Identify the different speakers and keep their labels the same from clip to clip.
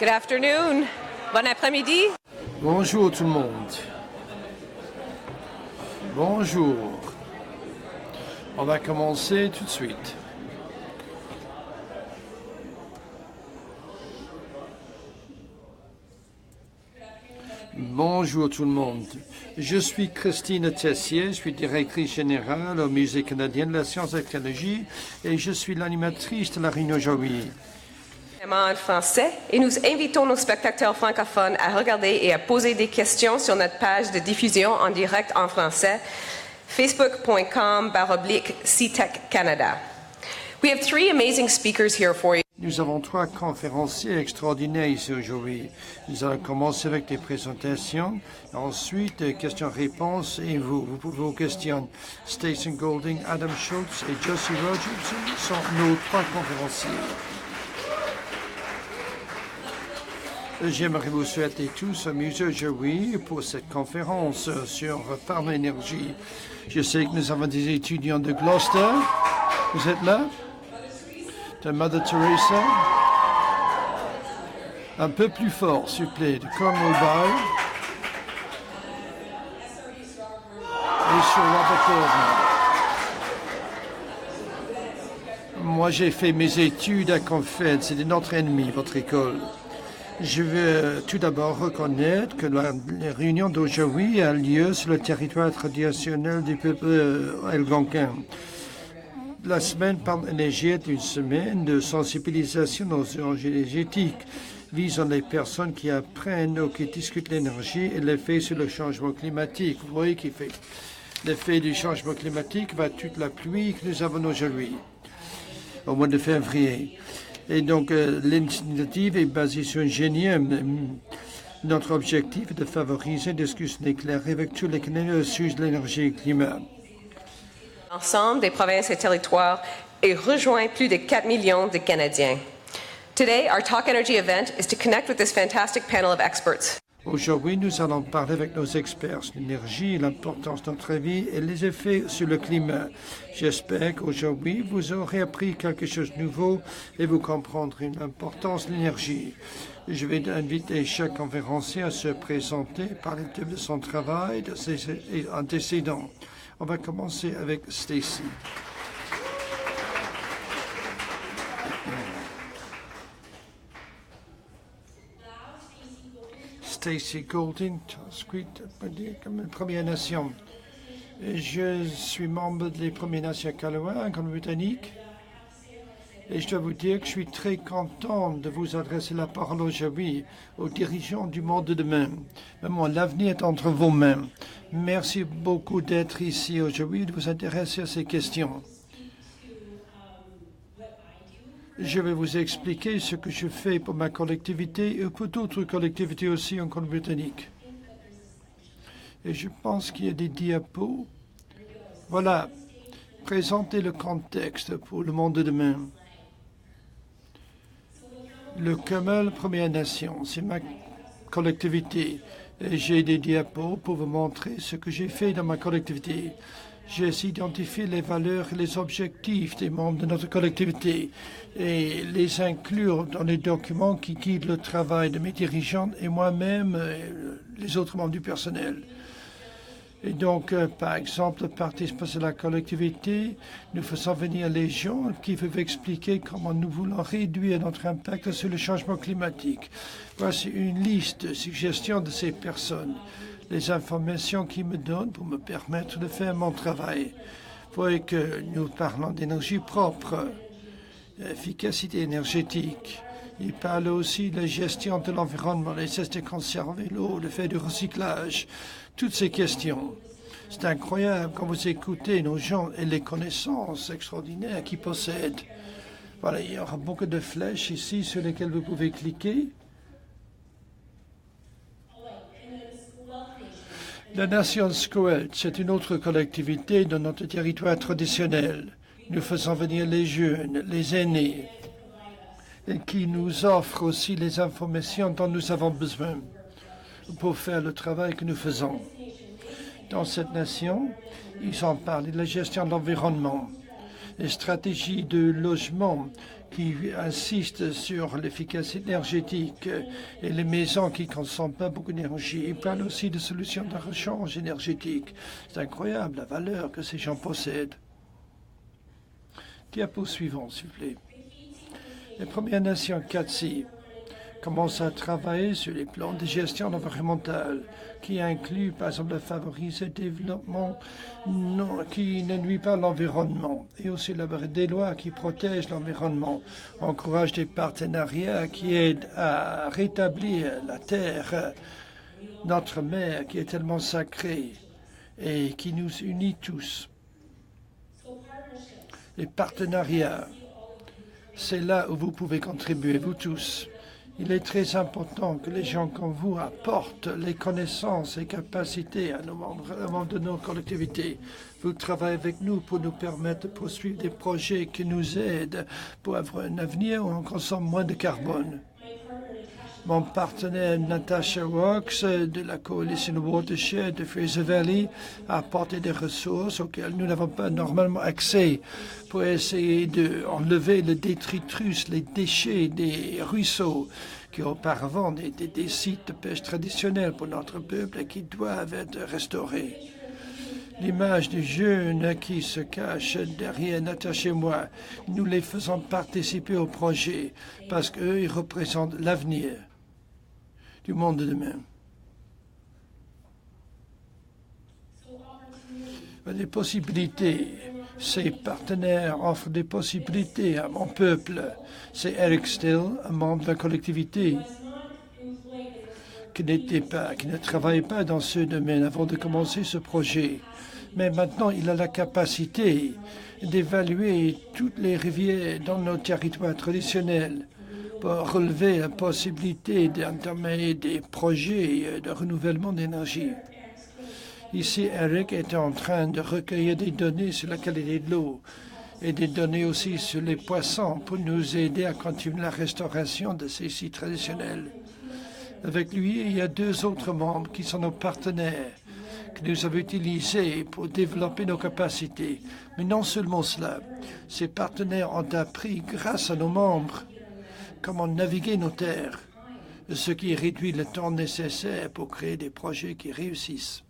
Speaker 1: Good afternoon. Bon après-midi.
Speaker 2: Bonjour tout le monde. Bonjour. On va commencer tout de suite. Bonjour tout le monde. Je suis Christine Tessier, je suis directrice générale au Musée canadien de la science et de la technologie et je suis l'animatrice de la réunion aujourd'hui.
Speaker 1: En français, et nous invitons nos spectateurs francophones à regarder et à poser des questions sur notre page de diffusion en direct en français, facebook.com/CTEC Canada. We have 3 amazing speakers here for you.
Speaker 2: Nous avons 3 conférenciers extraordinaires ici aujourd'hui. Nous allons commencer avec des présentations, ensuite questions-réponses et vous pouvez vous questionner. Stacey Golding, Adam Schultz et Josie Rogers sont nos 3 conférenciers. J'aimerais vous souhaiter tous amusés aujourd'hui pour cette conférence sur Parlons énergie. Je sais que nous avons des étudiants de Gloucester. Vous êtes là? De Mother Teresa. Un peu plus fort, s'il vous plaît, de Cornwall Bay. Et sur Robert Gordon. Moi, j'ai fait mes études à Confed. C'est notre ennemi, votre école. Je veux tout d'abord reconnaître que la réunion d'aujourd'hui a lieu sur le territoire traditionnel du peuple algonquin. La semaine par l'énergie est une semaine de sensibilisation aux enjeux énergétiques visant les personnes qui apprennent ou qui discutent l'énergie et l'effet sur le changement climatique. Vous voyez qu'il fait l'effet du changement climatique va toute la pluie que nous avons aujourd'hui, au mois de février. Et donc, l'initiative est basée sur un génie. Notre objectif est de favoriser une discussion éclairée avec tous les Canadiens sur l'énergie et le climat.
Speaker 1: Ensemble des provinces et territoires et rejoint plus de 4 millions de Canadiens. Today, our Talk Energy event is to connect with this fantastic panel of experts.
Speaker 2: Aujourd'hui, nous allons parler avec nos experts sur l'énergie, l'importance de notre vie et les effets sur le climat. J'espère qu'aujourd'hui, vous aurez appris quelque chose de nouveau et vous comprendrez l'importance de l'énergie. Je vais inviter chaque conférencier à se présenter, parler de son travail, de ses antécédents. On va commencer avec Stacey. Stacey Golding, comme Première Nation. Je suis membre des Premières Nations Kahlua, en Colombie-Britannique. Et je dois vous dire que je suis très content de vous adresser la parole aujourd'hui aux dirigeants du monde de demain. Vraiment, l'avenir est entre vos mains. Merci beaucoup d'être ici aujourd'hui et de vous intéresser à ces questions. Je vais vous expliquer ce que je fais pour ma collectivité et pour d'autres collectivités aussi en Colombie-Britannique. Et je pense qu'il y a des diapos. Voilà, présenter le contexte pour le monde de demain. Le Kamal Première Nation, c'est ma collectivité. Et j'ai des diapos pour vous montrer ce que j'ai fait dans ma collectivité. J'ai identifié les valeurs et les objectifs des membres de notre collectivité et les inclure dans les documents qui guident le travail de mes dirigeants et moi-même, les autres membres du personnel. Et donc, par exemple, participation à la collectivité, nous faisons venir les gens qui peuvent expliquer comment nous voulons réduire notre impact sur le changement climatique. Voici une liste de suggestions de ces personnes. Les informations qu'ils me donnent pour me permettre de faire mon travail. Vous voyez que nous parlons d'énergie propre, efficacité énergétique. Ils parlent aussi de la gestion de l'environnement, les gestes de conserver l'eau, le fait du recyclage, toutes ces questions. C'est incroyable quand vous écoutez nos gens et les connaissances extraordinaires qu'ils possèdent. Voilà, il y aura beaucoup de flèches ici sur lesquelles vous pouvez cliquer. La Nation Squelch, c'est une autre collectivité dans notre territoire traditionnel. Nous faisons venir les jeunes, les aînés, et qui nous offrent aussi les informations dont nous avons besoin pour faire le travail que nous faisons. Dans cette nation, ils ont parlé de la gestion de l'environnement. les stratégies de logement qui insistent sur l'efficacité énergétique et les maisons qui ne consomment pas beaucoup d'énergie. Ils parlent aussi de solutions de rechange énergétique. C'est incroyable la valeur que ces gens possèdent. Diapo suivant, s'il vous plaît. Les Premières Nations CATSI commencent à travailler sur les plans de gestion environnementale qui incluent, par exemple, favoriser le développement qui ne nuit pas à l'environnement et aussi élaborer des lois qui protègent l'environnement, encouragent des partenariats qui aident à rétablir la terre, notre mère qui est tellement sacrée et qui nous unit tous. Les partenariats, c'est là où vous pouvez contribuer, vous tous. Il est très important que les gens comme vous apportent les connaissances et capacités à nos membres de nos collectivités. Vous travaillez avec nous pour nous permettre de poursuivre des projets qui nous aident pour avoir un avenir où on consomme moins de carbone. Mon partenaire Natasha Rocks de la coalition Watershed de Fraser Valley a apporté des ressources auxquelles nous n'avons pas normalement accès pour essayer d'enlever le détritus, les déchets des ruisseaux qui auparavant étaient des sites de pêche traditionnels pour notre peuple et qui doivent être restaurés. L'image des jeunes qui se cachent derrière Natasha et moi, nous les faisons participer au projet parce qu'eux, ils représentent l'avenir du monde de demain. Des possibilités. Ces partenaires offrent des possibilités à mon peuple. C'est Eric Still, un membre de la collectivité, qui ne travaillait pas dans ce domaine avant de commencer ce projet. Mais maintenant, il a la capacité d'évaluer toutes les rivières dans nos territoires traditionnels pour relever la possibilité d'entamer des projets de renouvellement d'énergie. Ici, Eric est en train de recueillir des données sur la qualité de l'eau et des données aussi sur les poissons pour nous aider à continuer la restauration de ces sites traditionnels. Avec lui, il y a 2 autres membres qui sont nos partenaires que nous avons utilisés pour développer nos capacités. Mais non seulement cela, ces partenaires ont appris, grâce à nos membres, comment naviguer nos terres, ce qui réduit le temps nécessaire pour créer des projets qui réussissent.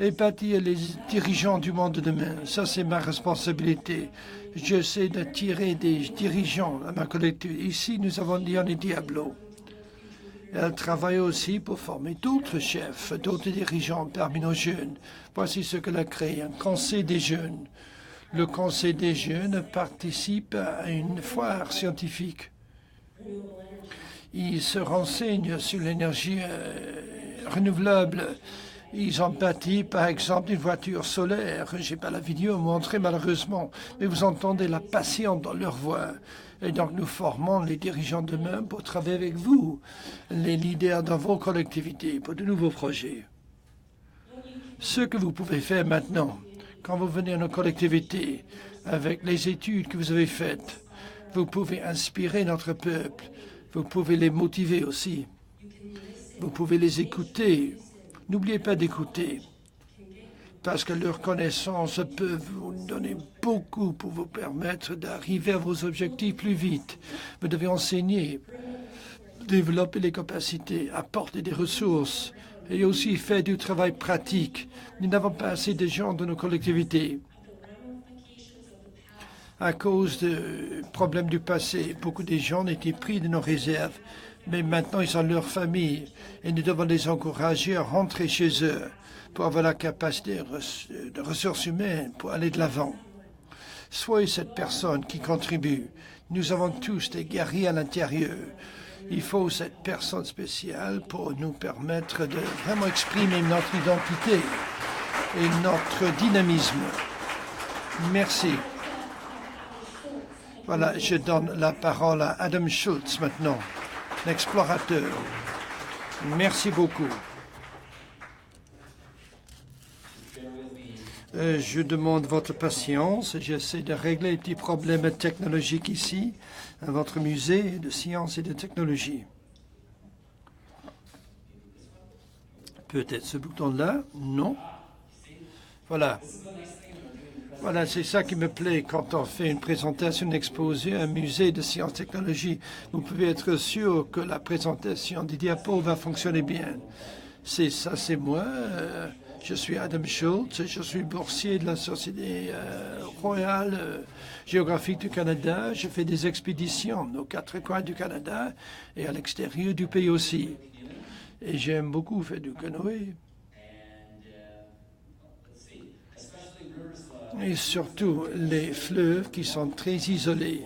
Speaker 2: Et bâtir les dirigeants du monde de demain, ça c'est ma responsabilité. J'essaie d'attirer des dirigeants à ma collectivité. Ici, nous avons Diane Diablo. Elle travaille aussi pour former d'autres chefs, d'autres dirigeants parmi nos jeunes. Voici ce qu'elle a créé, un conseil des jeunes. Le conseil des jeunes participe à une foire scientifique. Ils se renseignent sur l'énergie renouvelable. Ils ont bâti, par exemple, une voiture solaire. Je n'ai pas la vidéo à montrer, malheureusement, mais vous entendez la passion dans leur voix. Et donc, nous formons les dirigeants demain pour travailler avec vous, les leaders dans vos collectivités, pour de nouveaux projets. Ce que vous pouvez faire maintenant, quand vous venez à nos collectivités, avec les études que vous avez faites, vous pouvez inspirer notre peuple. Vous pouvez les motiver aussi. Vous pouvez les écouter. N'oubliez pas d'écouter, parce que leurs connaissances peuvent vous donner beaucoup pour vous permettre d'arriver à vos objectifs plus vite. Vous devez enseigner, développer les capacités, apporter des ressources et aussi faire du travail pratique. Nous n'avons pas assez de gens dans nos collectivités. À cause de problèmes du passé, beaucoup de gens étaient pris de nos réserves. Mais maintenant, ils ont leur famille et nous devons les encourager à rentrer chez eux pour avoir la capacité de ressources humaines pour aller de l'avant. Soyez cette personne qui contribue. Nous avons tous des guerriers à l'intérieur. Il faut cette personne spéciale pour nous permettre de vraiment exprimer notre identité et notre dynamisme. Merci. Voilà, je donne la parole à Adam Schultz maintenant. L'explorateur. Merci beaucoup. Je demande votre patience. J'essaie de régler les petits problèmes technologiques ici, à votre musée de sciences et de technologie. Peut-être ce bouton-là? Non. Voilà. Voilà, c'est ça qui me plaît quand on fait une présentation, une exposé à un musée de sciences et technologies. Vous pouvez être sûr que la présentation des diapos va fonctionner bien. C'est ça, c'est moi. Je suis Adam Schultz, je suis boursier de la Société royale géographique du Canada. Je fais des expéditions aux quatre coins du Canada et à l'extérieur du pays aussi. Et j'aime beaucoup faire du canoë. Et surtout les fleuves qui sont très isolés,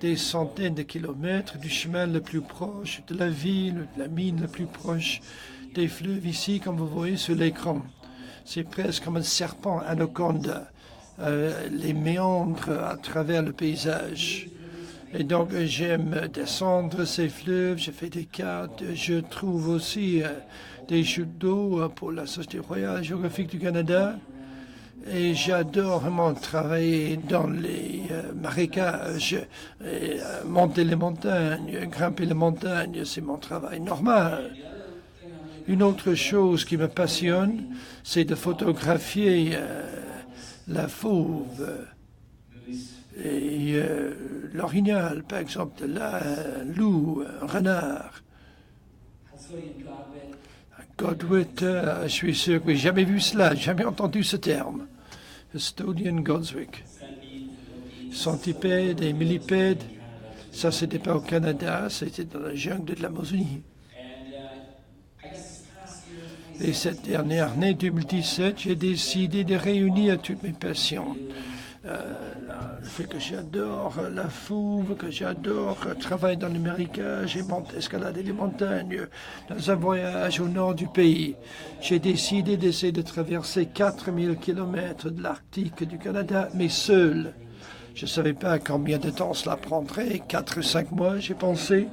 Speaker 2: des centaines de kilomètres du chemin le plus proche, de la ville, de la mine la plus proche, des fleuves ici, comme vous voyez sur l'écran. C'est presque comme un serpent anaconda, les méandres à travers le paysage. Et donc j'aime descendre ces fleuves, je fais des cartes, je trouve aussi des chutes d'eau pour la Société royale géographique du Canada. Et j'adore vraiment travailler dans les marécages, et, monter les montagnes, grimper les montagnes, c'est mon travail normal. Une autre chose qui me passionne, c'est de photographier la fauve et l'orignal, par exemple, un loup, un renard. Godwit, je suis sûr que j'ai jamais vu cela, jamais entendu ce terme. Estonian Godswick. Centipèdes et millipèdes, ça c'était pas au Canada, c'était dans la jungle de l'Amazonie. Et cette dernière année, 2017, j'ai décidé de réunir toutes mes passions. Le fait que j'adore la fouve, que j'adore travailler dans le marécage et escalader les montagnes dans un voyage au nord du pays. J'ai décidé d'essayer de traverser 4000 kilomètres de l'Arctique du Canada, mais seul. Je ne savais pas combien de temps cela prendrait, 4 ou 5 mois, j'ai pensé,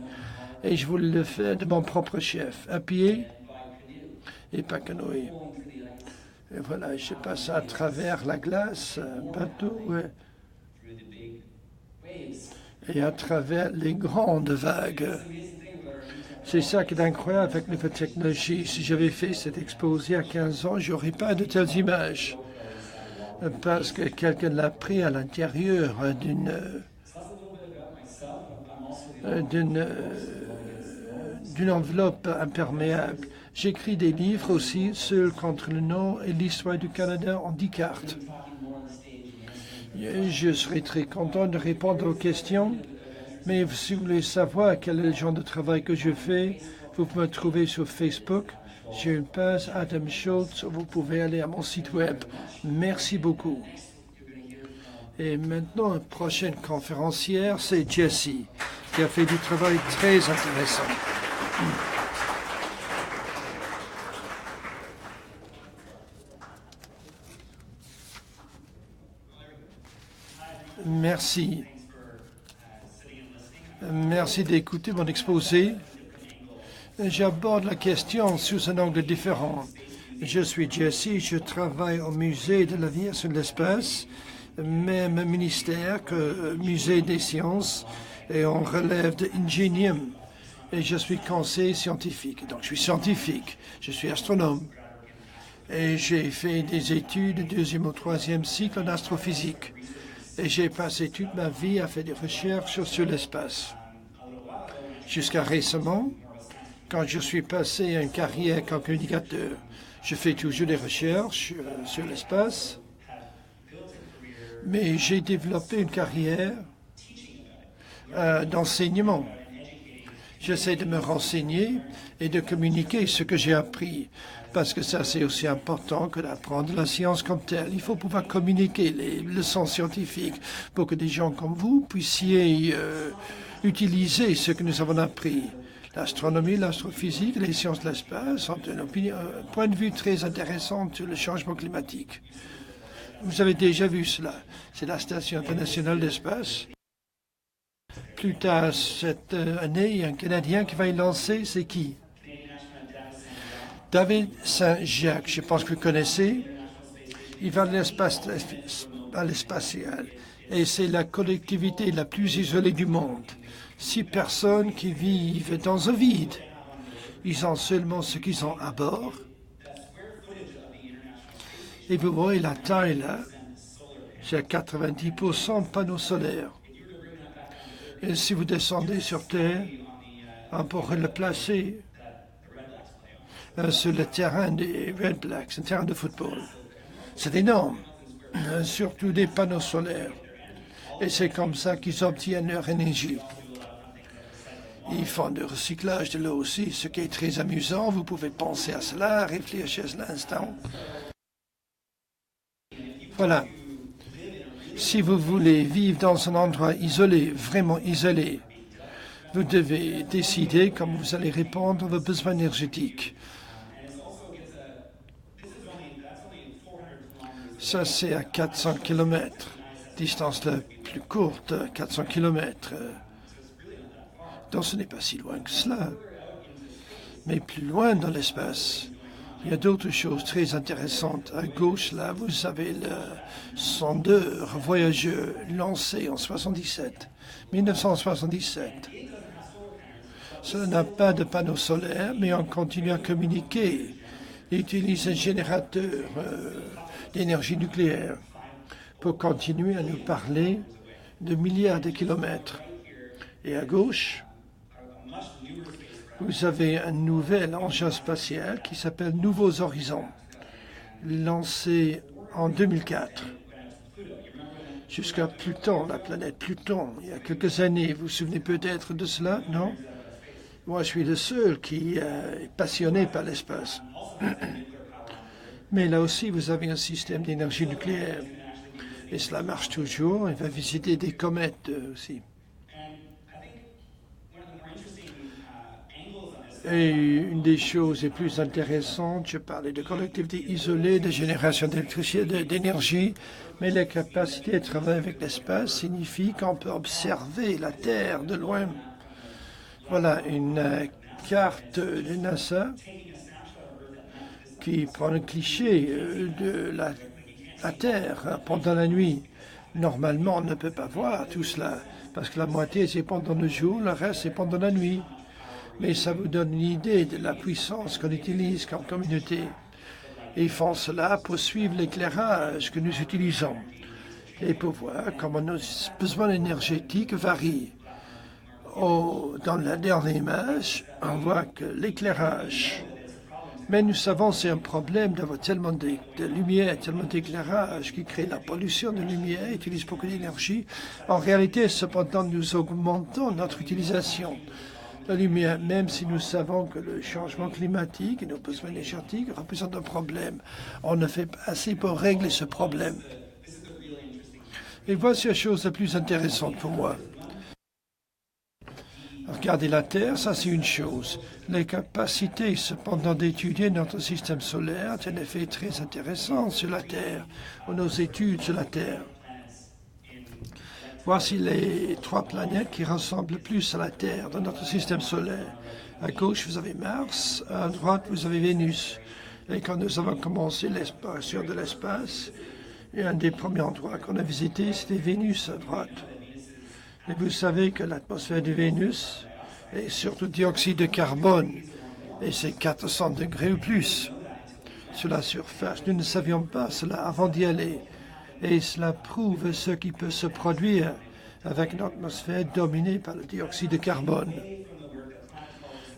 Speaker 2: et je voulais le faire de mon propre chef, à pied et pas canoë. Et voilà, je passe à travers la glace, un bateau, et à travers les grandes vagues. C'est ça qui est incroyable avec les technologies. Si j'avais fait cette exposé à 15 ans, je n'aurais pas de telles images. Parce que quelqu'un l'a pris à l'intérieur d'une enveloppe imperméable. J'écris des livres aussi, Seul contre le Nord et l'histoire du Canada en 10 cartes. Je serai très content de répondre aux questions, mais si vous voulez savoir quel est le genre de travail que je fais, vous pouvez me trouver sur Facebook. J'ai une page Adam Schultz, vous pouvez aller à mon site web. Merci beaucoup. Et maintenant, la prochaine conférencière, c'est Jessie, qui a fait du travail très intéressant. Merci. Merci d'écouter mon exposé. J'aborde la question sous un angle différent. Je suis Jesse, je travaille au musée de l'aviation et de l'espace, même ministère que musée des sciences, et on relève de Ingenium. Et je suis conseiller scientifique. Donc je suis scientifique, je suis astronome. Et j'ai fait des études de 2e ou 3e cycle en astrophysique. Et j'ai passé toute ma vie à faire des recherches sur l'espace. Jusqu'à récemment, quand je suis passé à une carrière comme communicateur, je fais toujours des recherches sur l'espace, mais j'ai développé une carrière d'enseignement. J'essaie de me renseigner et de communiquer ce que j'ai appris, parce que ça c'est aussi important que d'apprendre la science comme telle. Il faut pouvoir communiquer les leçons scientifiques pour que des gens comme vous puissiez utiliser ce que nous avons appris. L'astronomie, l'astrophysique, les sciences de l'espace sont un point de vue très intéressant sur le changement climatique. Vous avez déjà vu cela. C'est la Station internationale d'espace. Plus tard cette année, il y a un Canadien qui va y lancer, c'est qui? David Saint-Jacques, je pense que vous connaissez. Il va à l'espacial. Et c'est la collectivité la plus isolée du monde. 6 personnes qui vivent dans un vide. Ils ont seulement ce qu'ils ont à bord. Et vous voyez la taille là. c'est à 90% panneaux solaires. Et si vous descendez sur Terre, on pourrait le placer sur le terrain des Red Blacks, un terrain de football. C'est énorme, surtout des panneaux solaires. Et c'est comme ça qu'ils obtiennent leur énergie. Ils font du recyclage de l'eau aussi, ce qui est très amusant. Vous pouvez penser à cela, réfléchir à l'instant. Voilà. Si vous voulez vivre dans un endroit isolé, vraiment isolé, vous devez décider comment vous allez répondre à vos besoins énergétiques. Ça, c'est à 400 km. Distance la plus courte, 400 km. Donc ce n'est pas si loin que cela. Mais plus loin dans l'espace, il y a d'autres choses très intéressantes. À gauche, là, vous avez le sondeur voyageur lancé en 1977. Ça n'a pas de panneau solaire, mais on continue à communiquer. Il utilise un générateur d'énergie nucléaire pour continuer à nous parler de milliards de kilomètres. Et à gauche, vous avez un nouvel engin spatial qui s'appelle Nouveaux Horizons, lancé en 2004. Jusqu'à Pluton, la planète Pluton, il y a quelques années. Vous vous souvenez peut-être de cela, non? Moi, je suis le seul qui est passionné par l'espace. Mais là aussi, vous avez un système d'énergie nucléaire. Et cela marche toujours. Il va visiter des comètes aussi. Et une des choses les plus intéressantes, je parlais de collectivités isolées, de génération d'électricité, d'énergie, mais la capacité de travailler avec l'espace signifie qu'on peut observer la Terre de loin. Voilà une carte de NASA qui prend un cliché de la Terre pendant la nuit. Normalement, on ne peut pas voir tout cela, parce que la moitié c'est pendant le jour, le reste c'est pendant la nuit. Mais ça vous donne une idée de la puissance qu'on utilise comme communauté. Et ils font cela pour suivre l'éclairage que nous utilisons et pour voir comment nos besoins énergétiques varient. Dans la dernière image, on voit que l'éclairage, mais nous savons que c'est un problème d'avoir tellement de lumière, tellement d'éclairage qui crée la pollution de lumière, utilise beaucoup d'énergie. En réalité, cependant, nous augmentons notre utilisation. La lumière, même si nous savons que le changement climatique et nos besoins énergétiques représentent un problème. On ne fait pas assez pour régler ce problème. Et voici la chose la plus intéressante pour moi. Regardez la Terre, ça c'est une chose. Les capacités, cependant, d'étudier notre système solaire ont un effet très intéressant sur la Terre, ou nos études sur la Terre. Voici les 3 planètes qui ressemblent le plus à la Terre dans notre système solaire. À gauche, vous avez Mars, à droite, vous avez Vénus. Et quand nous avons commencé l'exploration de l'espace, un des premiers endroits qu'on a visités, c'était Vénus à droite. Et vous savez que l'atmosphère de Vénus est surtout dioxyde de carbone, et c'est 400 degrés ou plus sur la surface. Nous ne savions pas cela avant d'y aller. Et cela prouve ce qui peut se produire avec une atmosphère dominée par le dioxyde de carbone.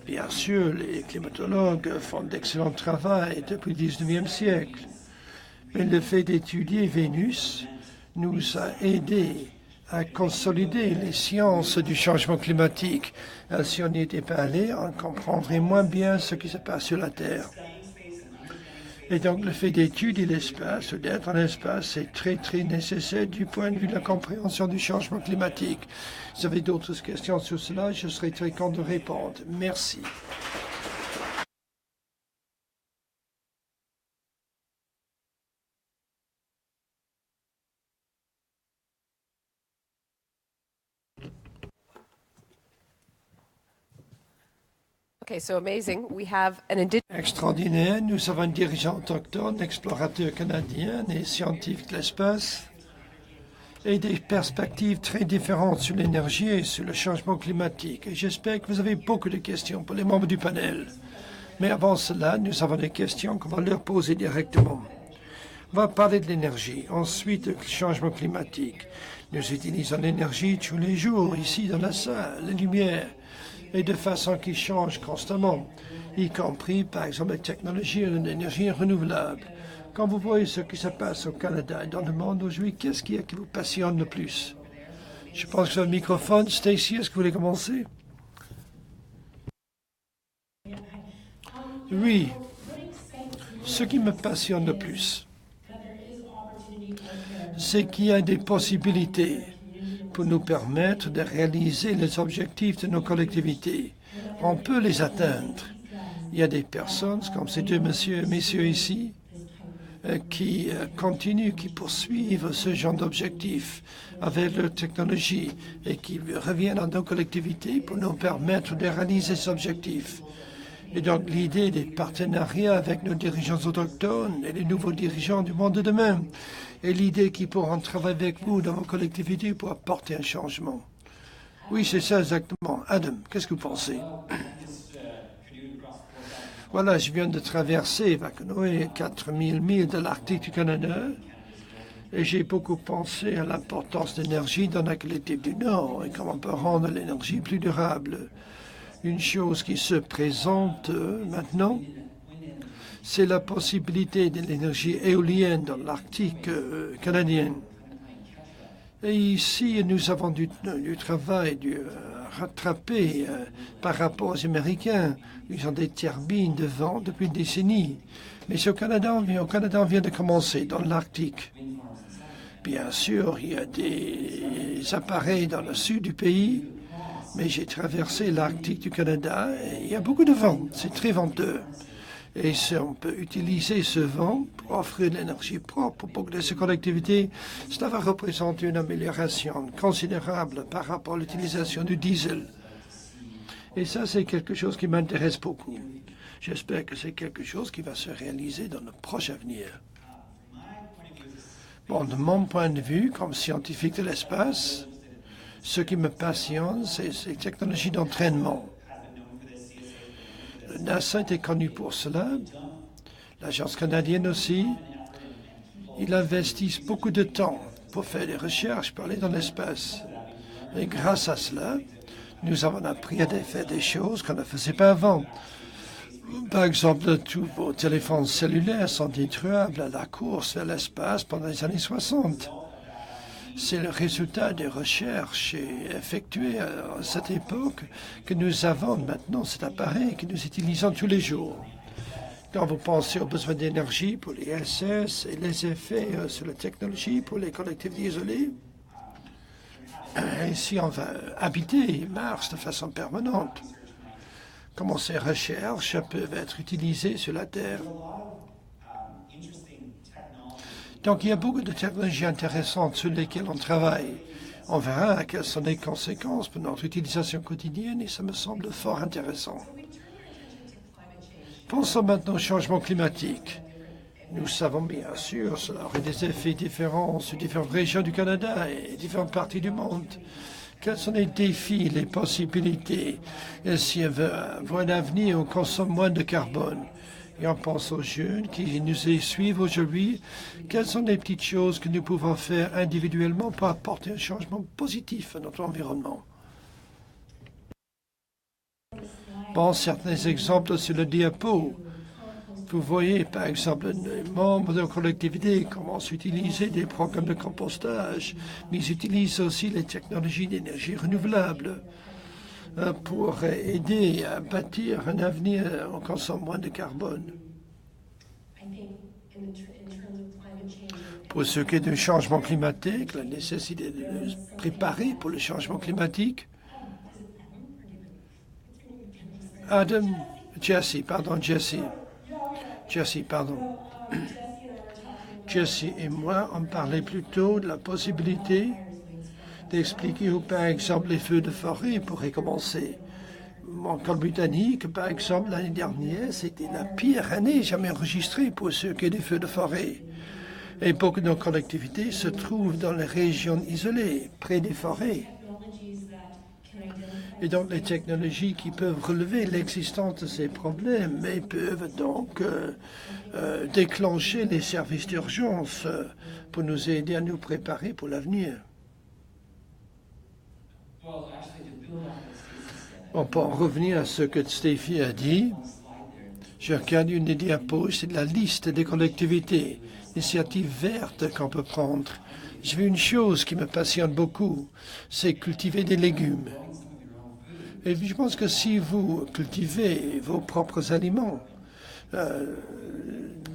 Speaker 2: Bien sûr, les climatologues font d'excellent travail depuis le 19e siècle. Mais le fait d'étudier Vénus nous a aidés à consolider les sciences du changement climatique. Si on n'y était pas allé, on comprendrait moins bien ce qui se passe sur la Terre. Et donc, le fait d'étudier l'espace, d'être en espace, c'est très, très nécessaire du point de vue de la compréhension du changement climatique. Si vous avez d'autres questions sur cela, je serai très content de répondre. Merci.
Speaker 1: Okay, so amazing. We have an indigenous.
Speaker 2: Extraordinaire. Nous avons un dirigeant autochtone, explorateur canadien et scientifique de l'espace, et des perspectives très différentes sur l'énergie et sur le changement climatique. Et j'espère que vous avez beaucoup de questions pour les membres du panel. Mais avant cela, nous avons des questions qu'on va leur poser directement. On va parler de l'énergie. Ensuite, le changement climatique. Nous utilisons l'énergie tous les jours, ici dans la salle, les lumières, et de façon qui change constamment, y compris, par exemple, la technologie de l'énergie renouvelable. Quand vous voyez ce qui se passe au Canada et dans le monde aujourd'hui, qu'est-ce qui vous passionne le plus? Je pense que c'est le microphone. Stacy, est-ce que vous voulez commencer? Oui. Ce qui me passionne le plus, c'est qu'il y a des possibilités pour nous permettre de réaliser les objectifs de nos collectivités. On peut les atteindre. Il y a des personnes, comme ces deux messieurs ici, qui continuent, qui poursuivent ce genre d'objectifs avec leur technologie et qui reviennent dans nos collectivités pour nous permettre de réaliser ces objectifs. Et donc l'idée des partenariats avec nos dirigeants autochtones et les nouveaux dirigeants du monde de demain, et l'idée qu'ils pourront travailler avec vous dans vos collectivités pour apporter un changement. Oui, c'est ça exactement. Adam, qu'est-ce que vous pensez? Voilà, je viens de traverser, 4000 milles de l'Arctique du Canada, et j'ai beaucoup pensé à l'importance de l'énergie dans la collectivité du Nord et comment on peut rendre l'énergie plus durable. Une chose qui se présente maintenant, c'est la possibilité de l'énergie éolienne dans l'Arctique canadien. Et ici, nous avons du travail rattrapé par rapport aux Américains. Ils ont des turbines de vent depuis une décennie. Mais au Canada, on vient de commencer dans l'Arctique. Bien sûr, il y a des appareils dans le sud du pays, mais j'ai traversé l'Arctique du Canada et il y a beaucoup de vent. C'est très venteux. Et on peut utiliser ce vent pour offrir de l'énergie propre pour ces collectivités. Cela va représenter une amélioration considérable par rapport à l'utilisation du diesel. Et ça, c'est quelque chose qui m'intéresse beaucoup. J'espère que c'est quelque chose qui va se réaliser dans le proche avenir. Bon, de mon point de vue, comme scientifique de l'espace, ce qui me passionne, c'est ces technologies d'entraînement. Le NASA était connu pour cela, l'Agence canadienne aussi. Ils investissent beaucoup de temps pour faire des recherches, pour aller dans l'espace. Et grâce à cela, nous avons appris à faire des choses qu'on ne faisait pas avant. Par exemple, tous vos téléphones cellulaires sont détruables à la course vers l'espace pendant les années 60. C'est le résultat des recherches effectuées à cette époque que nous avons maintenant cet appareil que nous utilisons tous les jours. Quand vous pensez aux besoins d'énergie pour les SS et les effets sur la technologie pour les collectivités isolées, ici on va habiter Mars de façon permanente. Comment ces recherches peuvent être utilisées sur la Terre. Donc, il y a beaucoup de technologies intéressantes sur lesquelles on travaille. On verra quelles sont les conséquences pour notre utilisation quotidienne et ça me semble fort intéressant. Pensons maintenant au changement climatique. Nous savons bien sûr cela aurait des effets différents sur différentes régions du Canada et différentes parties du monde. Quels sont les défis, les possibilités? Et si on veut avoir un avenir où on consomme moins de carbone? Et on pense aux jeunes qui nous suivent aujourd'hui. Quelles sont les petites choses que nous pouvons faire individuellement pour apporter un changement positif à notre environnement? Bon, certains exemples sur le diapo. Vous voyez, par exemple, les membres de la collectivité commencent à utiliser des programmes de compostage, mais ils utilisent aussi les technologies d'énergie renouvelable pour aider à bâtir un avenir où on consomme moins de carbone. Pour ce qui est du changement climatique, la nécessité de se préparer pour le changement climatique, Jesse, et moi, on parlait plutôt de la possibilité d'expliquer où, par exemple, les feux de forêt pourraient commencer. En Colombie-Britannique, par exemple, l'année dernière, c'était la pire année jamais enregistrée pour ce qui est des feux de forêt. Et beaucoup de nos collectivités se trouvent dans les régions isolées, près des forêts. Et donc les technologies qui peuvent relever l'existence de ces problèmes, mais peuvent donc déclencher les services d'urgence pour nous aider à nous préparer pour l'avenir. On peut en revenir à ce que Stéphie a dit. Je regarde une des diapos, c'est la liste des collectivités, initiatives vertes qu'on peut prendre. J'ai vu une chose qui me passionne beaucoup, c'est cultiver des légumes. Et je pense que si vous cultivez vos propres aliments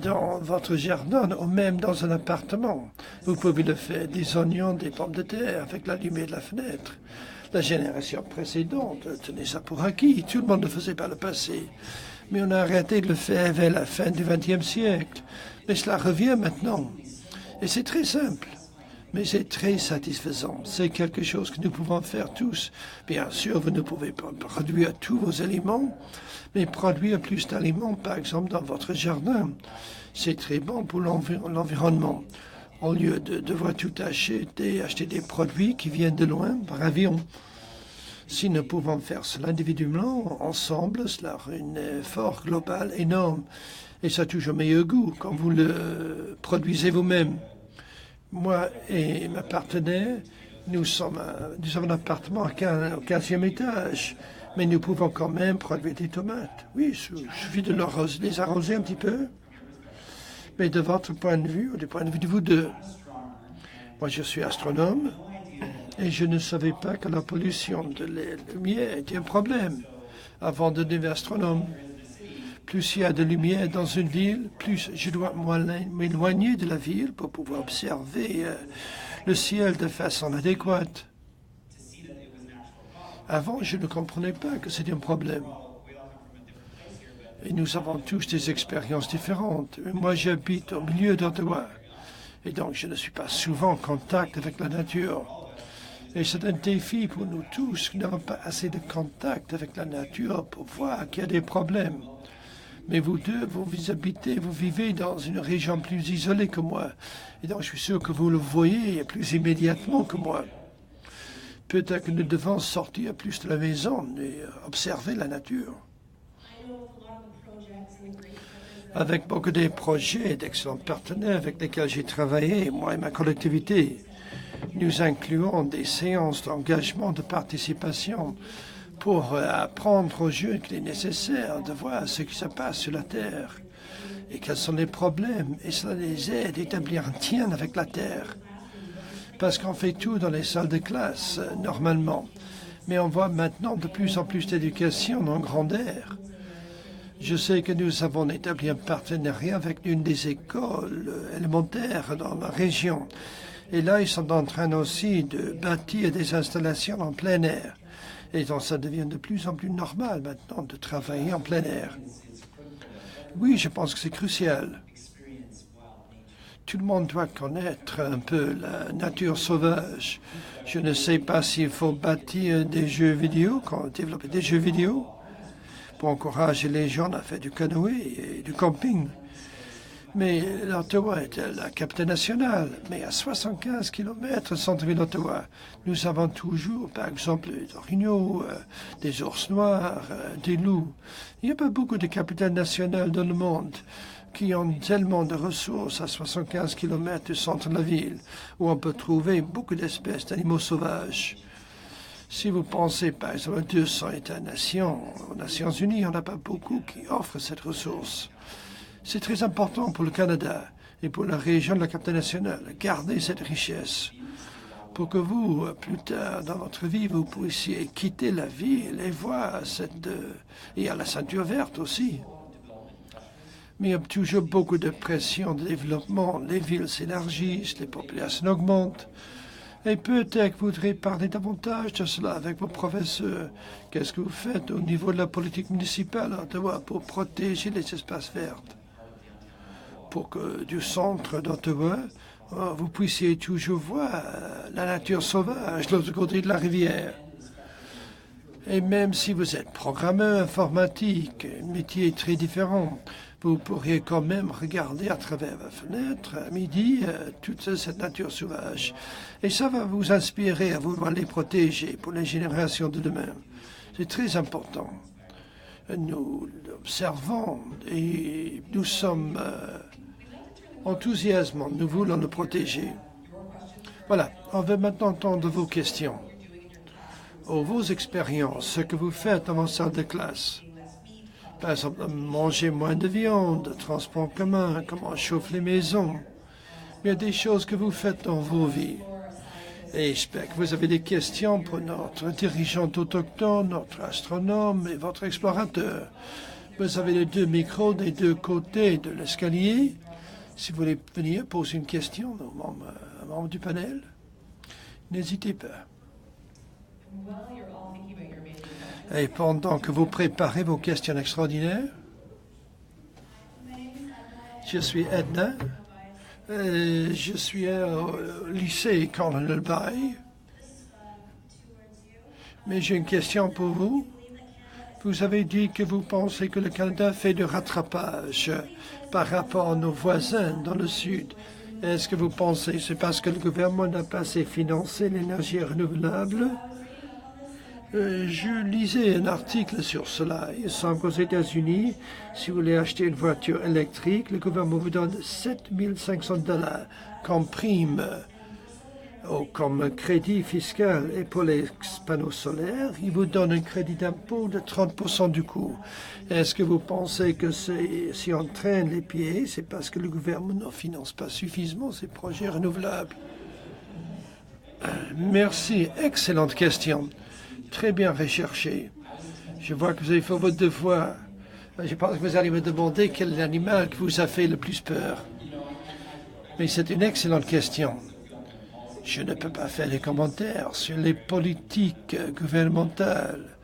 Speaker 2: dans votre jardin ou même dans un appartement, vous pouvez le faire, des oignons, des pommes de terre avec la lumière de la fenêtre. La génération précédente tenait ça pour acquis, tout le monde le faisait par le passé. Mais on a arrêté de le faire vers la fin du XXe siècle. Mais cela revient maintenant. Et c'est très simple. Mais c'est très satisfaisant. C'est quelque chose que nous pouvons faire tous. Bien sûr, vous ne pouvez pas produire tous vos aliments, mais produire plus d'aliments, par exemple, dans votre jardin. C'est très bon pour l'environnement. Au lieu de devoir tout acheter des produits qui viennent de loin par avion. Si nous pouvons faire cela individuellement, ensemble, cela aurait un effort global énorme. Et ça a toujours meilleur goût quand vous le produisez vous-même. Moi et ma partenaire, nous avons un appartement au 15e étage, mais nous pouvons quand même produire des tomates. Oui, il suffit de les arroser un petit peu. Mais de votre point de vue, ou du point de vue de vous deux, moi je suis astronome, et je ne savais pas que la pollution de la lumière était un problème avant de devenir astronome. Plus il y a de lumière dans une ville, plus je dois m'éloigner de la ville pour pouvoir observer le ciel de façon adéquate. Avant, je ne comprenais pas que c'était un problème. Et nous avons tous des expériences différentes. Moi, j'habite au milieu d'Ottawa, et donc je ne suis pas souvent en contact avec la nature. Et c'est un défi pour nous tous qui n'avons pas assez de contact avec la nature pour voir qu'il y a des problèmes. Mais vous deux, vous vivez dans une région plus isolée que moi. Et donc je suis sûr que vous le voyez plus immédiatement que moi. Peut-être que nous devons sortir plus de la maison et observer la nature. Avec beaucoup de projets d'excellents partenaires avec lesquels j'ai travaillé, moi et ma collectivité, nous incluons des séances d'engagement, de participation pour apprendre aux jeunes qu'il est nécessaire de voir ce qui se passe sur la Terre et quels sont les problèmes. Et cela les aide à établir un lien avec la Terre. Parce qu'on fait tout dans les salles de classe, normalement. Mais on voit maintenant de plus en plus d'éducation en grand air. Je sais que nous avons établi un partenariat avec une des écoles élémentaires dans la région. Et là, ils sont en train aussi de bâtir des installations en plein air. Et donc, ça devient de plus en plus normal maintenant de travailler en plein air. Oui, je pense que c'est crucial. Tout le monde doit connaître un peu la nature sauvage. Je ne sais pas s'il faut bâtir des jeux vidéo, développer des jeux vidéo, pour encourager les gens à faire du canoë et du camping. Mais l'Ottawa est la capitale nationale. Mais à 75 km centre-ville d'Ottawa, nous avons toujours, par exemple, des orignaux, des ours noirs, des loups. Il n'y a pas beaucoup de capitales nationales dans le monde qui ont tellement de ressources à 75 km du centre de la ville, où on peut trouver beaucoup d'espèces d'animaux sauvages. Si vous pensez, par exemple, à 200 États-nations, aux Nations Unies, on n'a pas beaucoup qui offrent cette ressource. C'est très important pour le Canada et pour la région de la capitale nationale, garder cette richesse pour que vous, plus tard dans votre vie, vous puissiez quitter la ville et voir il y a la ceinture verte aussi. Mais il y a toujours beaucoup de pression de développement. Les villes s'élargissent, les populations augmentent. Et peut-être vous voudrez parler davantage de cela avec vos professeurs. Qu'est-ce que vous faites au niveau de la politique municipale à Ottawa pour protéger les espaces verts? Pour que du centre d'Ottawa, vous puissiez toujours voir la nature sauvage de l'autre côté de la rivière. Et même si vous êtes programmeur informatique, un métier très différent, vous pourriez quand même regarder à travers la fenêtre à midi toute cette nature sauvage. Et ça va vous inspirer à vouloir les protéger pour les générations de demain. C'est très important. Nous l'observons et nous sommes enthousiasmants. Nous voulons le protéger. Voilà, on va maintenant entendre vos questions. Vos expériences, ce que vous faites dans vos salles de classe. Par exemple, manger moins de viande, transport en commun, comment on chauffe les maisons. Il y a des choses que vous faites dans vos vies. Et j'espère que vous avez des questions pour notre dirigeante autochtone, notre astronome et votre explorateur. Vous avez les 2 micros des 2 côtés de l'escalier. Si vous voulez venir poser une question aux membres du panel, n'hésitez pas. Et pendant que vous préparez vos questions extraordinaires, je suis Edna. Je suis au lycée Colonel Bay. Mais j'ai une question pour vous. Vous avez dit que vous pensez que le Canada fait du rattrapage par rapport à nos voisins dans le Sud. Est-ce que vous pensez que c'est parce que le gouvernement n'a pas assez financé l'énergie renouvelable? Je lisais un article sur cela. Il semble qu'aux États-Unis, si vous voulez acheter une voiture électrique, le gouvernement vous donne 7 500 $ comme prime ou comme crédit fiscal. Et pour les panneaux solaires, il vous donne un crédit d'impôt de 30% du coût. Est-ce que vous pensez que si on traîne les pieds, c'est parce que le gouvernement ne finance pas suffisamment ces projets renouvelables? Merci. Excellente question. Très bien recherché. Je vois que vous avez fait votre devoir. Je pense que vous allez me demander quel est l'animal qui vous a fait le plus peur. Mais c'est une excellente question. Je ne peux pas faire des commentaires sur les politiques gouvernementales.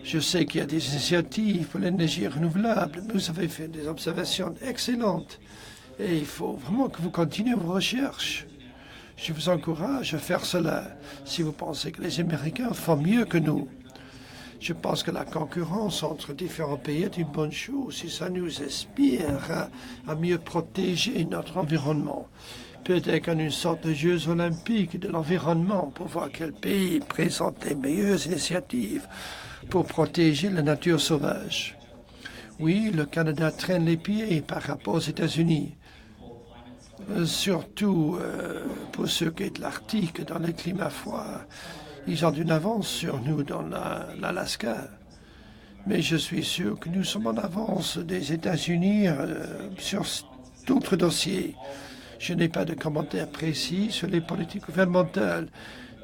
Speaker 2: Je sais qu'il y a des initiatives pour l'énergie renouvelable. Vous avez fait des observations excellentes. Et il faut vraiment que vous continuez vos recherches. Je vous encourage à faire cela si vous pensez que les Américains font mieux que nous. Je pense que la concurrence entre différents pays est une bonne chose si ça nous inspire à mieux protéger notre environnement. Peut-être qu'en une sorte de Jeux olympiques de l'environnement pour voir quel pays présente les meilleures initiatives pour protéger la nature sauvage. Oui, le Canada traîne les pieds par rapport aux États-Unis. Surtout pour ceux qui sont de l'Arctique, dans le climat froid. Ils ont une avance sur nous dans l'Alaska. Mais je suis sûr que nous sommes en avance des États-Unis sur d'autres dossiers. Je n'ai pas de commentaires précis sur les politiques gouvernementales,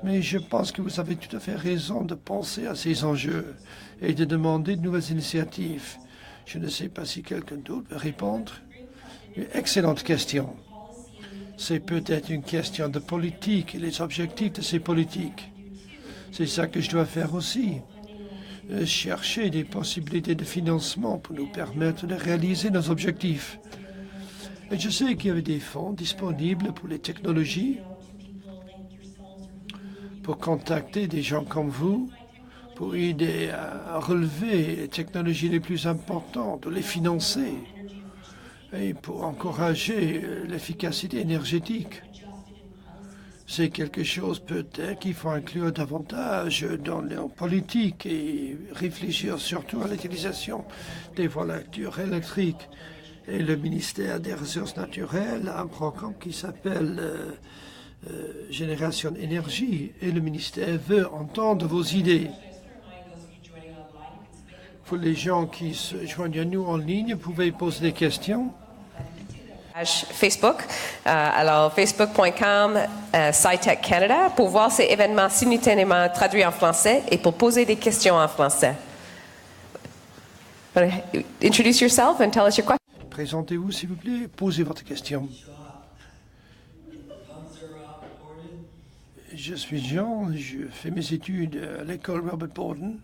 Speaker 2: mais je pense que vous avez tout à fait raison de penser à ces enjeux et de demander de nouvelles initiatives. Je ne sais pas si quelqu'un d'autre veut répondre. Une excellente question. C'est peut-être une question de politique et les objectifs de ces politiques. C'est ça que je dois faire aussi. Chercher des possibilités de financement pour nous permettre de réaliser nos objectifs. Et je sais qu'il y avait des fonds disponibles pour les technologies, pour contacter des gens comme vous, pour aider à relever les technologies les plus importantes, les financer. Et pour encourager l'efficacité énergétique. C'est quelque chose peut-être qu'il faut inclure davantage dans les politiques et réfléchir surtout à l'utilisation des voitures électriques. Et le ministère des Ressources naturelles a un programme qui s'appelle Génération Énergie. Et le ministère veut entendre vos idées. Pour les gens qui se joignent à nous en ligne, vous pouvez poser des questions.
Speaker 1: Facebook, alors facebook.com, SciTech Canada, pour voir ces événements simultanément traduits en français et pour poser des questions en français. Introduce yourself and tell us your question.
Speaker 2: Présentez-vous, s'il vous plaît, posez votre question. Je suis Jean, je fais mes études à l'école Robert Borden.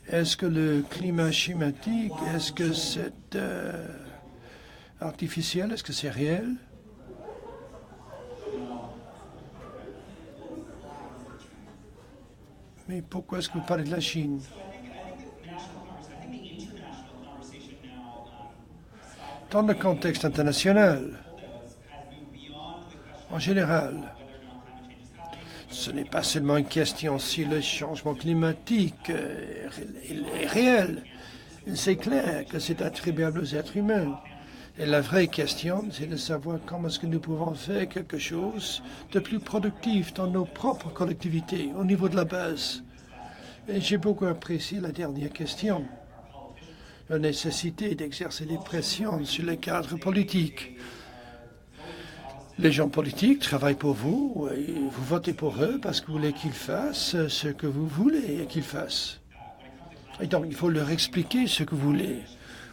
Speaker 2: Est-ce que le climat climatique, est-ce que c'est artificiel, est-ce que c'est réel? Mais pourquoi est-ce que vous parlez de la Chine? Dans le contexte international, en général, ce n'est pas seulement une question si le changement climatique est réel. C'est clair que c'est attribuable aux êtres humains. Et la vraie question, c'est de savoir comment est-ce que nous pouvons faire quelque chose de plus productif dans nos propres collectivités, au niveau de la base. Et j'ai beaucoup apprécié la dernière question. La nécessité d'exercer des pressions sur les cadres politiques. Les gens politiques travaillent pour vous et vous votez pour eux parce que vous voulez qu'ils fassent ce que vous voulez qu'ils fassent. Et donc, il faut leur expliquer ce que vous voulez.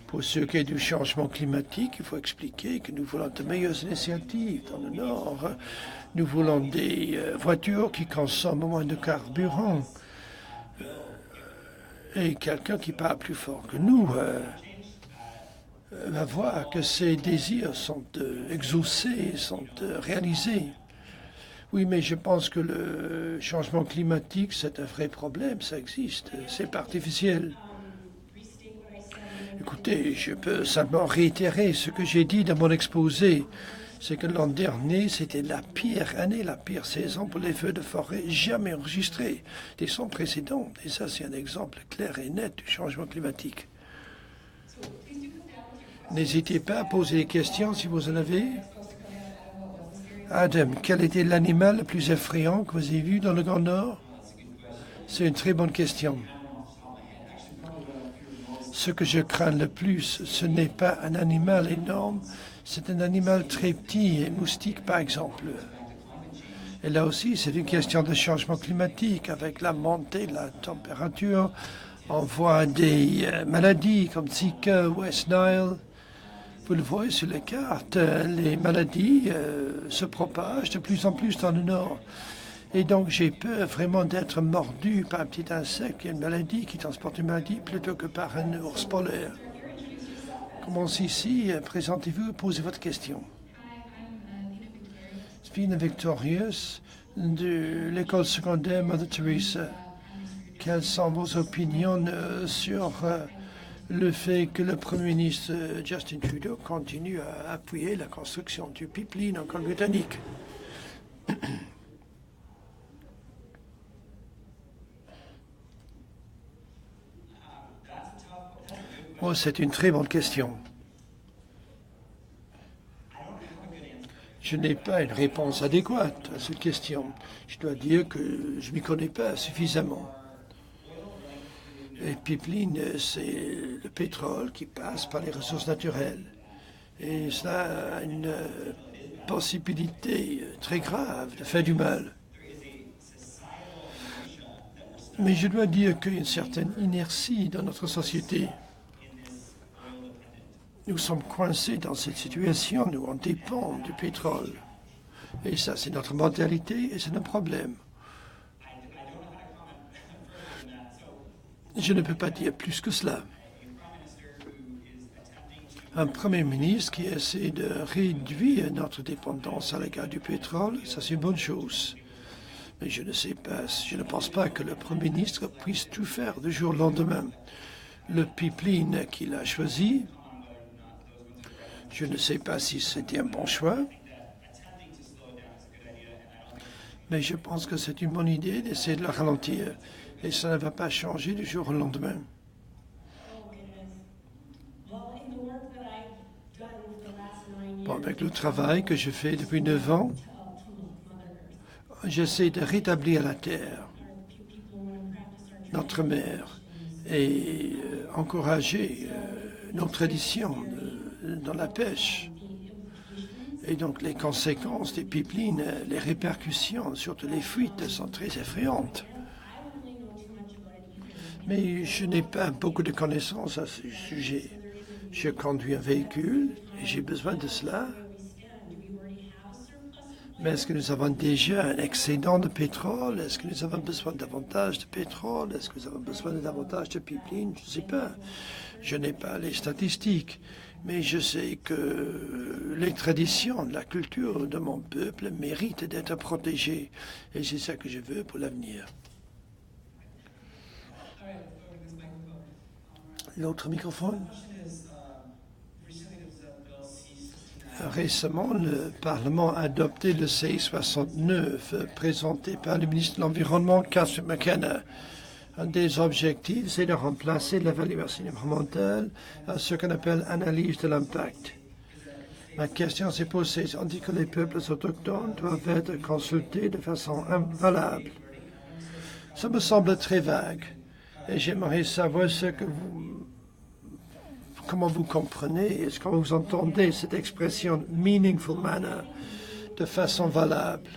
Speaker 2: Pour ce qui est du changement climatique, il faut expliquer que nous voulons de meilleures initiatives dans le Nord. Nous voulons des voitures qui consomment moins de carburant. Et quelqu'un qui parle plus fort que nous va voir que ses désirs sont exaucés, sont réalisés. Oui, mais je pense que le changement climatique, c'est un vrai problème, ça existe, c'est pas artificiel. Écoutez, je peux simplement réitérer ce que j'ai dit dans mon exposé. C'est que l'an dernier, c'était la pire année, la pire saison pour les feux de forêt jamais enregistrés des sans précédents. Et ça, c'est un exemple clair et net du changement climatique. N'hésitez pas à poser des questions si vous en avez. Adam, quel était l'animal le plus effrayant que vous avez vu dans le Grand Nord? C'est une très bonne question. Ce que je crains le plus, ce n'est pas un animal énorme, c'est un animal très petit, un moustique par exemple. Et là aussi, c'est une question de changement climatique. Avec la montée de la température, on voit des maladies comme Zika, West Nile. Vous le voyez sur les cartes, les maladies se propagent de plus en plus dans le nord. Et donc j'ai peur vraiment d'être mordu par un petit insecte qui a une maladie, qui transporte une maladie, plutôt que par un ours polaire. Commencez ici, présentez-vous, posez votre question. Spina Victorious de l'école secondaire Mother Teresa. Quelles sont vos opinions sur le fait que le Premier ministre Justin Trudeau continue à appuyer la construction du pipeline en Colombie-Britannique? Oh, c'est une très bonne question. Je n'ai pas une réponse adéquate à cette question. Je dois dire que je ne m'y connais pas suffisamment. Le pipeline, c'est le pétrole qui passe par les ressources naturelles. Et cela a une possibilité très grave de faire du mal. Mais je dois dire qu'il y a une certaine inertie dans notre société. Nous sommes coincés dans cette situation, nous, on dépend du pétrole. Et ça, c'est notre mentalité et c'est un problème. Je ne peux pas dire plus que cela. Un Premier ministre qui essaie de réduire notre dépendance à l'égard du pétrole, ça c'est une bonne chose. Mais je ne sais pas, je ne pense pas que le Premier ministre puisse tout faire du jour au lendemain. Le pipeline qu'il a choisi, je ne sais pas si c'était un bon choix, mais je pense que c'est une bonne idée d'essayer de le ralentir. Et ça ne va pas changer du jour au lendemain. Bon, avec le travail que je fais depuis 9 ans, j'essaie de rétablir la terre, notre mère, et encourager nos traditions dans la pêche. Et donc les conséquences des pipelines, les répercussions, surtout les fuites, sont très effrayantes. Mais je n'ai pas beaucoup de connaissances à ce sujet. Je conduis un véhicule et j'ai besoin de cela. Mais est-ce que nous avons déjà un excédent de pétrole? Est-ce que nous avons besoin davantage de pétrole? Est-ce que nous avons besoin de davantage de pipelines? Je ne sais pas. Je n'ai pas les statistiques. Mais je sais que les traditions, la culture de mon peuple méritent d'être protégées. Et c'est ça que je veux pour l'avenir. L'autre microphone. Récemment, le Parlement a adopté le CI69 présenté par le ministre de l'Environnement, Catherine McKenna. Un des objectifs, c'est de remplacer l'évaluation environnementale à ce qu'on appelle analyse de l'impact. Ma question s'est posée, on dit que les peuples autochtones doivent être consultés de façon valable. Ça me semble très vague et j'aimerais savoir comment vous comprenez, est-ce que vous entendez cette expression « meaningful manner » de façon valable.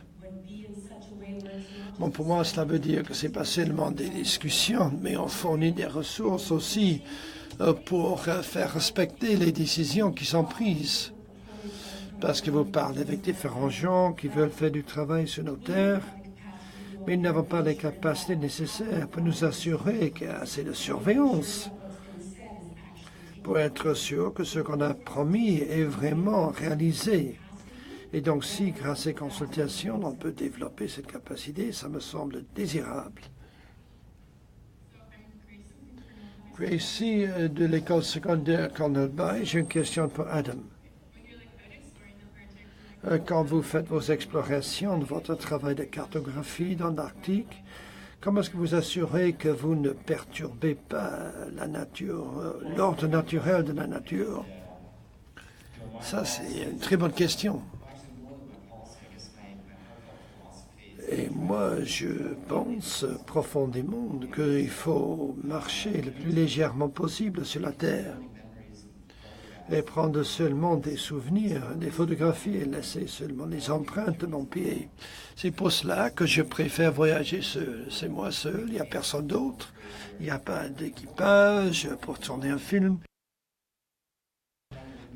Speaker 2: Bon, pour moi, cela veut dire que ce n'est pas seulement des discussions, mais on fournit des ressources aussi pour faire respecter les décisions qui sont prises. Parce que vous parlez avec différents gens qui veulent faire du travail sur nos terres, mais ils n'avons pas les capacités nécessaires pour nous assurer qu'il y a assez de surveillance, pour être sûr que ce qu'on a promis est vraiment réalisé. Et donc, si, grâce à ces consultations, on peut développer cette capacité, ça me semble désirable. Gracie, de l'école secondaire Cornell Bay, j'ai une question pour Adam. Quand vous faites vos explorations, votre travail de cartographie dans l'Arctique, comment est-ce que vous assurez que vous ne perturbez pas la nature, l'ordre naturel de la nature? Ça, c'est une très bonne question. Et moi, je pense profondément qu'il faut marcher le plus légèrement possible sur la Terre et prendre seulement des souvenirs, des photographies et laisser seulement les empreintes de mon pied. C'est pour cela que je préfère voyager seul. C'est moi seul, il n'y a personne d'autre. Il n'y a pas d'équipage pour tourner un film.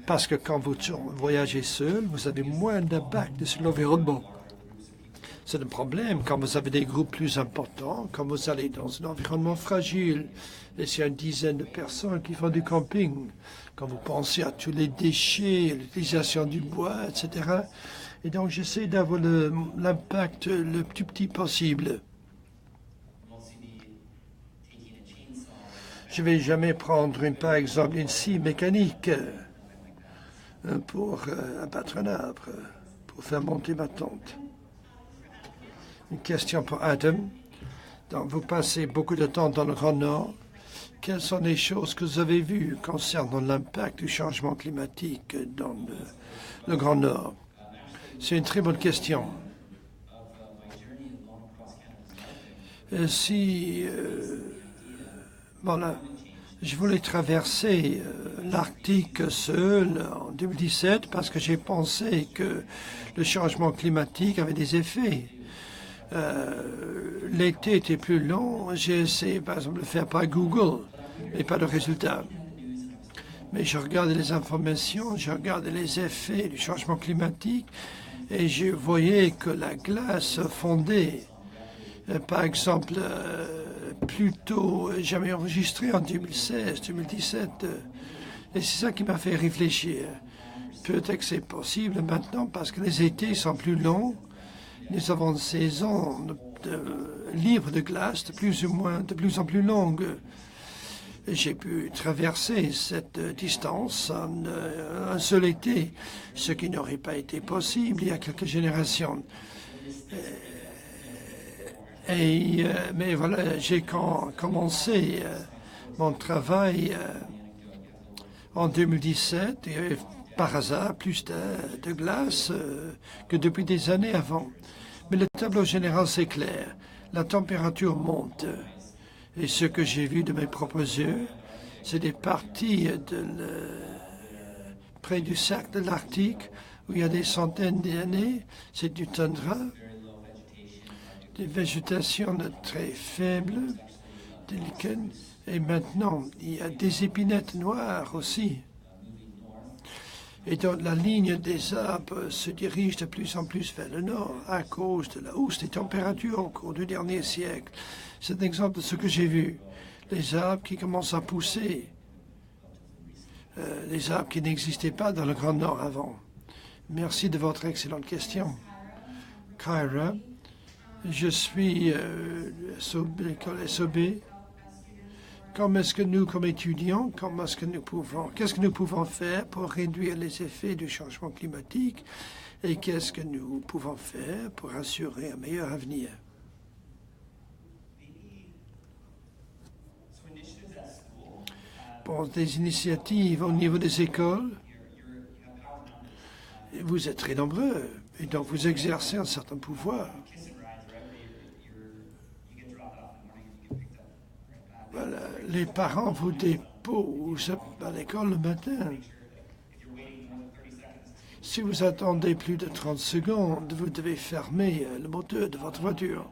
Speaker 2: Parce que quand vous voyagez seul, vous avez moins d'impact sur l'environnement. C'est un problème quand vous avez des groupes plus importants, quand vous allez dans un environnement fragile, et s'il y a une dizaine de personnes qui font du camping, quand vous pensez à tous les déchets, l'utilisation du bois, etc. Et donc j'essaie d'avoir l'impact le plus petit possible. Je ne vais jamais prendre, par exemple, une scie mécanique pour abattre un arbre, pour faire monter ma tente. Une question pour Adam. Donc, vous passez beaucoup de temps dans le Grand Nord. Quelles sont les choses que vous avez vues concernant l'impact du changement climatique dans le Grand Nord? C'est une très bonne question. Voilà, je voulais traverser l'Arctique seul en 2017 parce que j'ai pensé que le changement climatique avait des effets. L'été était plus long. J'ai essayé, par exemple, de le faire par Google, mais pas de résultat. Mais je regardais les informations, je regardais les effets du changement climatique et je voyais que la glace fondait. Par exemple, plus tôt, jamais enregistré en 2016, 2017. Et c'est ça qui m'a fait réfléchir. Peut-être que c'est possible maintenant parce que les étés sont plus longs. Nous avons une saison libre de glace de plus en plus longue. J'ai pu traverser cette distance en un seul été, ce qui n'aurait pas été possible il y a quelques générations. Mais voilà, j'ai commencé mon travail en 2017. Il y avait par hasard plus de glace que depuis des années avant. Mais le tableau général, c'est clair. La température monte. Et ce que j'ai vu de mes propres yeux, c'est des parties près du cercle de l'Arctique où il y a des centaines d'années, c'est du toundra, des végétations très faibles, des lichens. Et maintenant, il y a des épinettes noires aussi. Et donc la ligne des arbres se dirige de plus en plus vers le nord à cause de la hausse des températures au cours du dernier siècle. C'est un exemple de ce que j'ai vu. Les arbres qui commencent à pousser. Les arbres qui n'existaient pas dans le Grand Nord avant. Merci de votre excellente question. Kyra, je suis de l'école SOB Comment est-ce que nous, comme étudiants, qu'est-ce que nous pouvons faire pour réduire les effets du changement climatique et qu'est-ce que nous pouvons faire pour assurer un meilleur avenir? Pour des initiatives au niveau des écoles, vous êtes très nombreux et donc vous exercez un certain pouvoir. Voilà, les parents vous déposent à l'école le matin. Si vous attendez plus de 30 secondes, vous devez fermer le moteur de votre voiture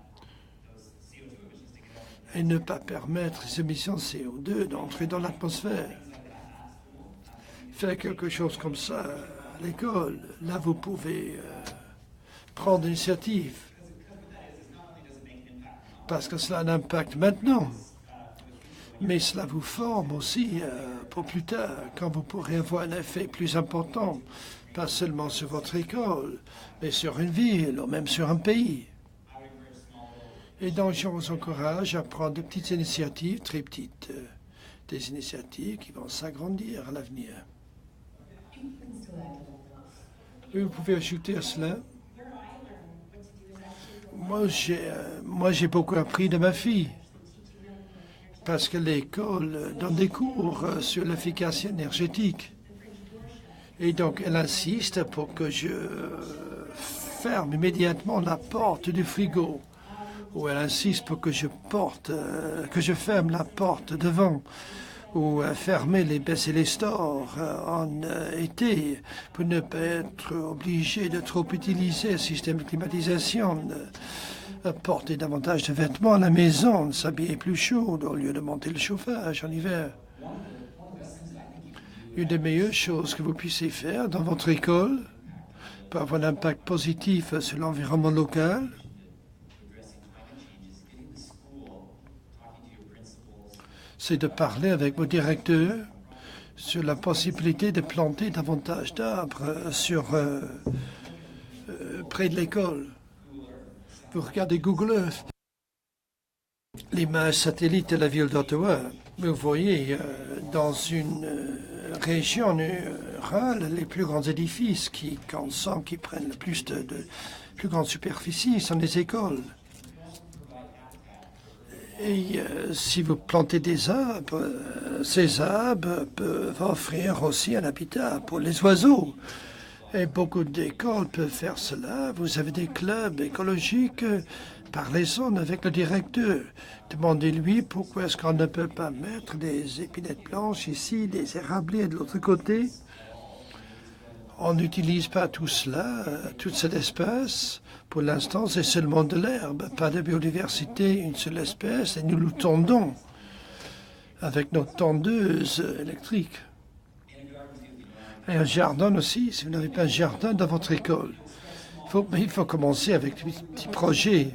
Speaker 2: et ne pas permettre ces émissions de CO2 d'entrer dans l'atmosphère. Faire quelque chose comme ça à l'école, là vous pouvez prendre l'initiative parce que cela a un impact maintenant. Mais cela vous forme aussi pour plus tard, quand vous pourrez avoir un effet plus important, pas seulement sur votre école, mais sur une ville ou même sur un pays. Et donc, je vous encourage à prendre de petites initiatives, très petites, des initiatives qui vont s'agrandir à l'avenir. Oui, vous pouvez ajouter à cela. Moi, j'ai beaucoup appris de ma fille. Parce que l'école donne des cours sur l'efficacité énergétique. Et donc, elle insiste pour que je ferme immédiatement la porte du frigo. Ou elle insiste pour que je ferme la porte devant. Ou baisser les stores en été pour ne pas être obligé de trop utiliser le système de climatisation. Porter davantage de vêtements à la maison, s'habiller plus chaud au lieu de monter le chauffage en hiver. Une des meilleures choses que vous puissiez faire dans votre école pour avoir un impact positif sur l'environnement local, c'est de parler avec vos directeurs sur la possibilité de planter davantage d'arbres près de l'école. Vous regardez Google Earth, l'image satellite de la ville d'Ottawa. Vous voyez dans une région rurale, les plus grands édifices qui prennent le plus de plus grande superficie sont les écoles. Et si vous plantez des arbres, ces arbres peuvent offrir aussi un habitat pour les oiseaux. Et beaucoup d'écoles peuvent faire cela. Vous avez des clubs écologiques. Parlez-en avec le directeur. Demandez-lui pourquoi est-ce qu'on ne peut pas mettre des épinettes blanches ici, des érabliers de l'autre côté. On n'utilise pas tout cela, tout cet espace. Pour l'instant, c'est seulement de l'herbe, pas de biodiversité, une seule espèce, et nous le tondons avec notre tondeuse électrique. Et un jardin aussi, si vous n'avez pas un jardin dans votre école. Il faut commencer avec des petits projets.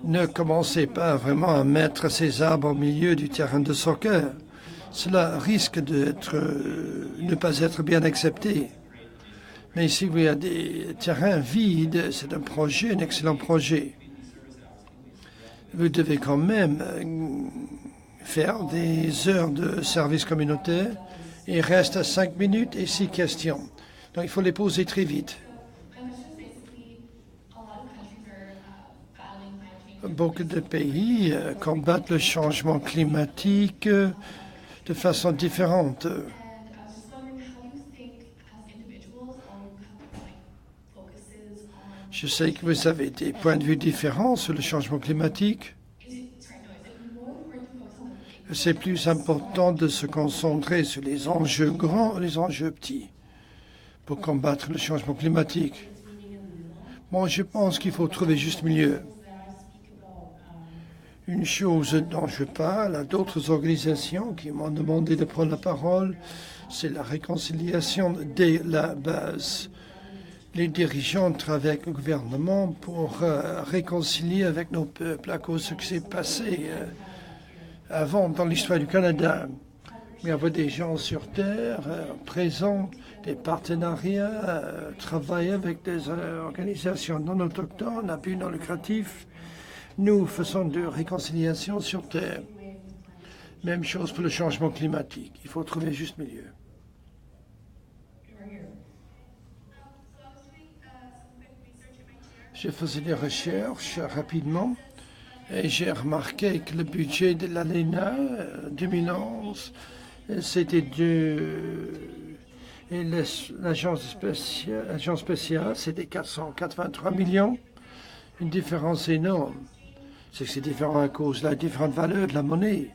Speaker 2: Ne commencez pas vraiment à mettre ces arbres au milieu du terrain de soccer. Cela risque ne pas être bien accepté. Mais si vous avez des terrains vides, c'est un excellent projet. Vous devez quand même faire des heures de service communautaire. Il reste 5 minutes et 6 questions. Donc il faut les poser très vite. Beaucoup de pays combattent le changement climatique de façon différente. Je sais que vous avez des points de vue différents sur le changement climatique. C'est plus important de se concentrer sur les enjeux grands et les enjeux petits pour combattre le changement climatique. Moi, je pense qu'il faut trouver juste milieu. Une chose dont je parle à d'autres organisations qui m'ont demandé de prendre la parole, c'est la réconciliation dès la base. Les dirigeants travaillent avec le gouvernement pour réconcilier avec nos peuples à cause de ce qui s'est passé avant dans l'histoire du Canada. Il y avait des gens sur Terre présents, des partenariats, travailler avec des organisations non autochtones, à but non lucratif. Nous faisons de réconciliation sur Terre. Même chose pour le changement climatique. Il faut trouver juste milieu. Je faisais des recherches rapidement et j'ai remarqué que le budget de l'ALENA 2011, c'était et l'agence spéciale, c'était 483 millions. Une différence énorme. C'est que c'est différent à cause de la différente valeur de la monnaie.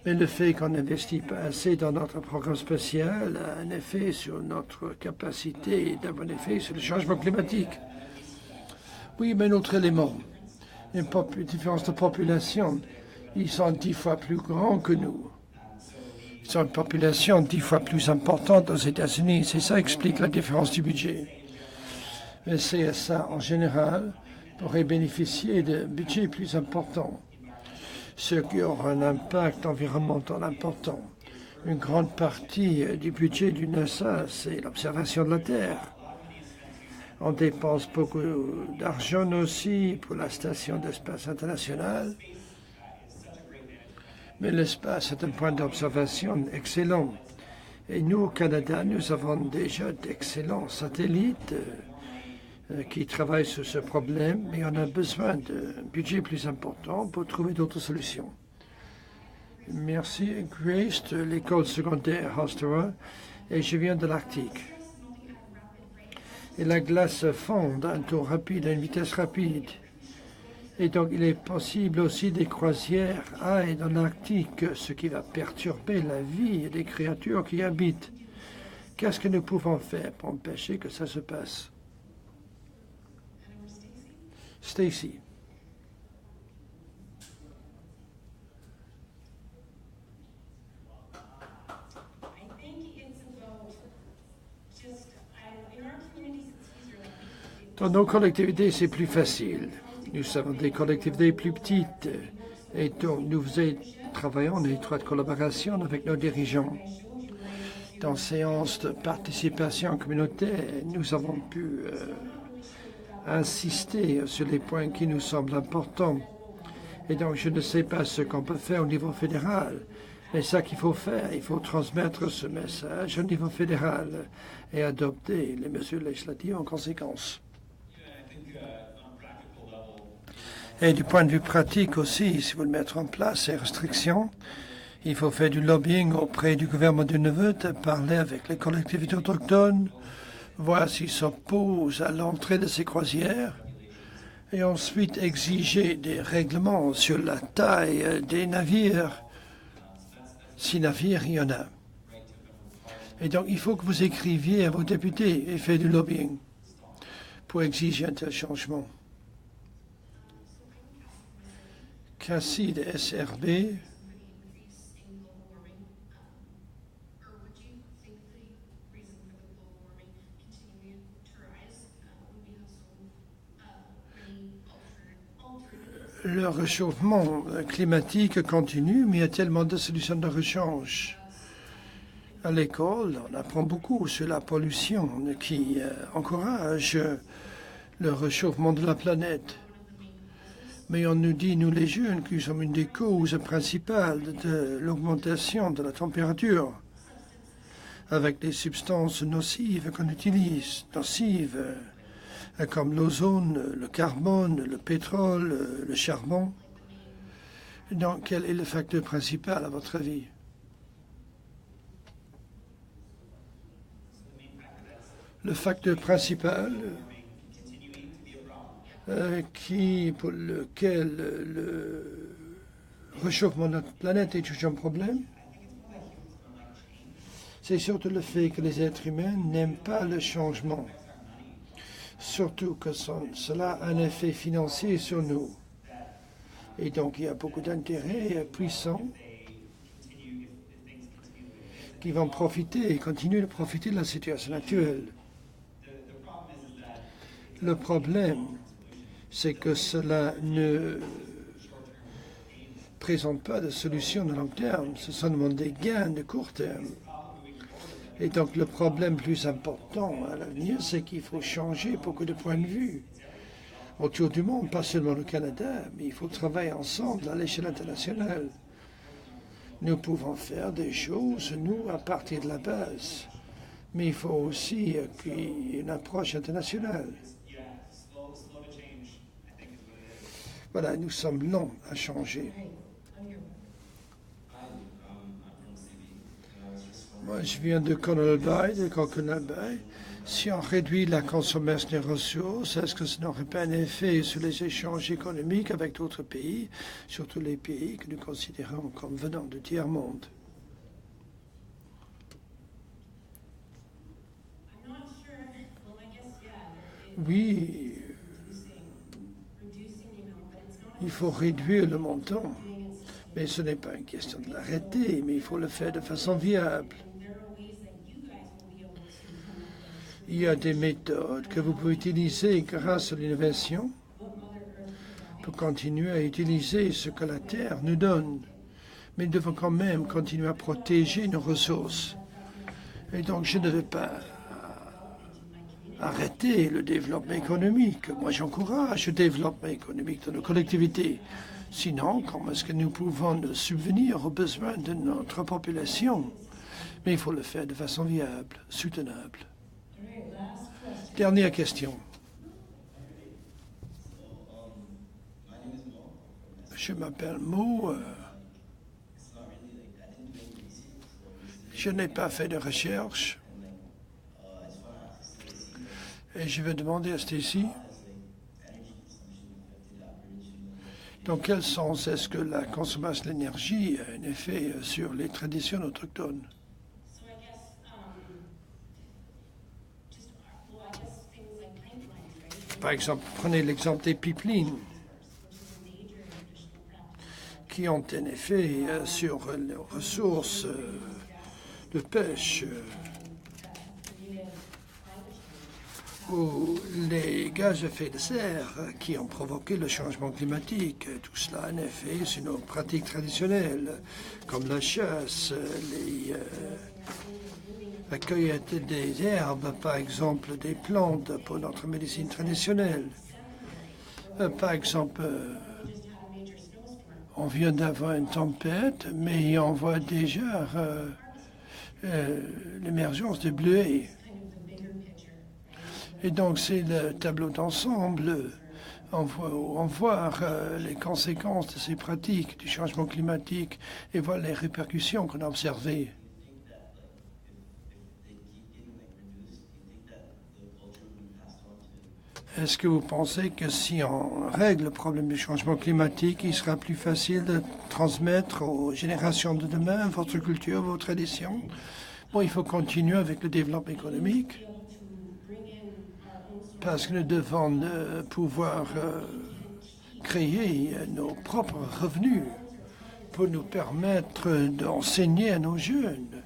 Speaker 2: Mais le fait qu'on n'investit pas assez dans notre programme spécial a un effet sur notre capacité d'avoir un effet sur le changement climatique. Oui, mais un autre élément, une différence de population, ils sont 10 fois plus grands que nous. Ils ont une population 10 fois plus importante aux États-Unis. C'est ça qui explique la différence du budget. Le CSA, en général, pourrait bénéficier de budgets plus importants, ce qui aura un impact environnemental important. Une grande partie du budget du NASA, c'est l'observation de la Terre. On dépense beaucoup d'argent aussi pour la station d'espace internationale. Mais l'espace est un point d'observation excellent. Et nous, au Canada, nous avons déjà d'excellents satellites qui travaillent sur ce problème, mais on a besoin d'un budget plus important pour trouver d'autres solutions. Merci, Grace, de l'école secondaire Hofstra, et je viens de l'Arctique. Et la glace fond à un taux rapide, à une vitesse rapide. Et donc, il est possible aussi des croisières aillent dans l'Arctique, ce qui va perturber la vie des créatures qui y habitent. Qu'est-ce que nous pouvons faire pour empêcher que ça se passe? Stacy. Dans nos collectivités, c'est plus facile. Nous avons des collectivités plus petites et donc nous travaillons en étroite collaboration avec nos dirigeants. Dans séances de participation communautaire, nous avons pu insister sur les points qui nous semblent importants. Et donc, je ne sais pas ce qu'on peut faire au niveau fédéral, mais ça qu'il faut faire, il faut transmettre ce message au niveau fédéral et adopter les mesures législatives en conséquence. Et du point de vue pratique aussi, si vous voulez mettre en place ces restrictions, il faut faire du lobbying auprès du gouvernement du Nunavut, parler avec les collectivités autochtones, voir s'ils s'opposent à l'entrée de ces croisières, et ensuite exiger des règlements sur la taille des navires, si navires il y en a. Et donc il faut que vous écriviez à vos députés et faites du lobbying pour exiger un tel changement. Cassie de SRB. Le réchauffement climatique continue, mais il y a tellement de solutions de rechange. À l'école, on apprend beaucoup sur la pollution qui encourage le réchauffement de la planète. Mais on nous dit, nous les jeunes, que nous sommes une des causes principales de l'augmentation de la température, avec des substances nocives qu'on utilise, nocives, comme l'ozone, le carbone, le pétrole, le charbon. Donc, quel est le facteur principal, à votre avis? Le facteur principal pour lequel le réchauffement de notre planète est toujours un problème, c'est surtout le fait que les êtres humains n'aiment pas le changement. Surtout que cela a un effet financier sur nous. Et donc il y a beaucoup d'intérêts puissants qui vont profiter et continuer de profiter de la situation actuelle. Le problème, c'est que cela ne présente pas de solution de long terme, ce sont seulement des gains de court terme. Et donc le problème plus important à l'avenir, c'est qu'il faut changer beaucoup de points de vue autour du monde, pas seulement le Canada, mais il faut travailler ensemble à l'échelle internationale. Nous pouvons faire des choses, nous, à partir de la base. Mais il faut aussi qu'il y ait une approche internationale. Voilà, nous sommes longs à changer. Moi, je viens de Colonel Bay, de Coconut Bay. Si on réduit la consommation des ressources, est-ce que ça n'aurait pas un effet sur les échanges économiques avec d'autres pays, surtout les pays que nous considérons comme venant du tiers-monde? Oui, il faut réduire le montant, mais ce n'est pas une question de l'arrêter, mais il faut le faire de façon viable. Il y a des méthodes que vous pouvez utiliser grâce à l'innovation pour continuer à utiliser ce que la Terre nous donne. Mais nous devons quand même continuer à protéger nos ressources. Et donc je ne vais pas arrêter le développement économique. Moi, j'encourage le développement économique de nos collectivités. Sinon, comment est-ce que nous pouvons nous subvenir aux besoins de notre population? Mais il faut le faire de façon viable, soutenable. Dernière question. Je m'appelle Mo. Je n'ai pas fait de recherche. Et je vais demander à Stacy, dans quel sens est-ce que la consommation d'énergie a un effet sur les traditions autochtones? Par exemple, prenez l'exemple des pipelines, qui ont un effet sur les ressources de pêche, ou les gaz à effet de serre qui ont provoqué le changement climatique. Tout cela a un effet sur nos pratiques traditionnelles, comme la chasse, la cueillette des herbes, par exemple des plantes pour notre médecine traditionnelle. Par exemple, on vient d'avoir une tempête, mais on voit déjà l'émergence de bleuets. Et donc c'est le tableau d'ensemble. On voit les conséquences de ces pratiques du changement climatique et voir les répercussions qu'on a observées. Est-ce que vous pensez que si on règle le problème du changement climatique, il sera plus facile de transmettre aux générations de demain votre culture, vos traditions? Bon, il faut continuer avec le développement économique parce que nous devons pouvoir créer nos propres revenus pour nous permettre d'enseigner à nos jeunes.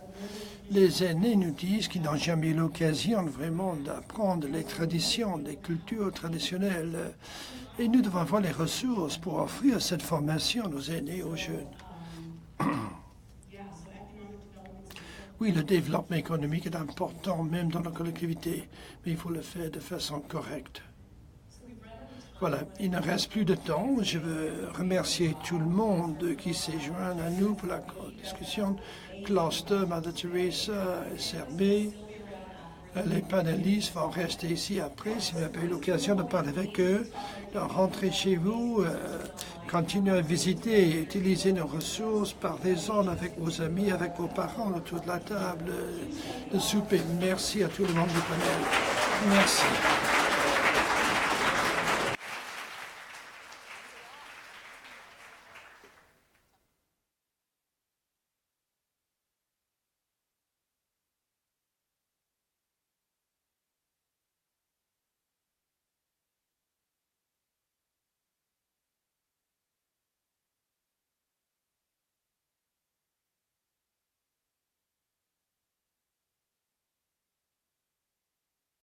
Speaker 2: Les aînés nous disent qu'ils n'ont jamais eu l'occasion vraiment d'apprendre les traditions, les cultures traditionnelles. Et nous devons avoir les ressources pour offrir cette formation à nos aînés et aux jeunes. Oui, le développement économique est important, même dans la collectivité, mais il faut le faire de façon correcte. Voilà, il ne reste plus de temps. Je veux remercier tout le monde qui s'est joint à nous pour la discussion. Cluster, Mother Teresa, SRB. Les panélistes vont rester ici après, si vous avez eu l'occasion de parler avec eux. Donc, rentrez chez vous, continuez à visiter, utilisez nos ressources, parlez-en avec vos amis, avec vos parents autour de la table de souper. Merci à tout le monde du panel. Merci.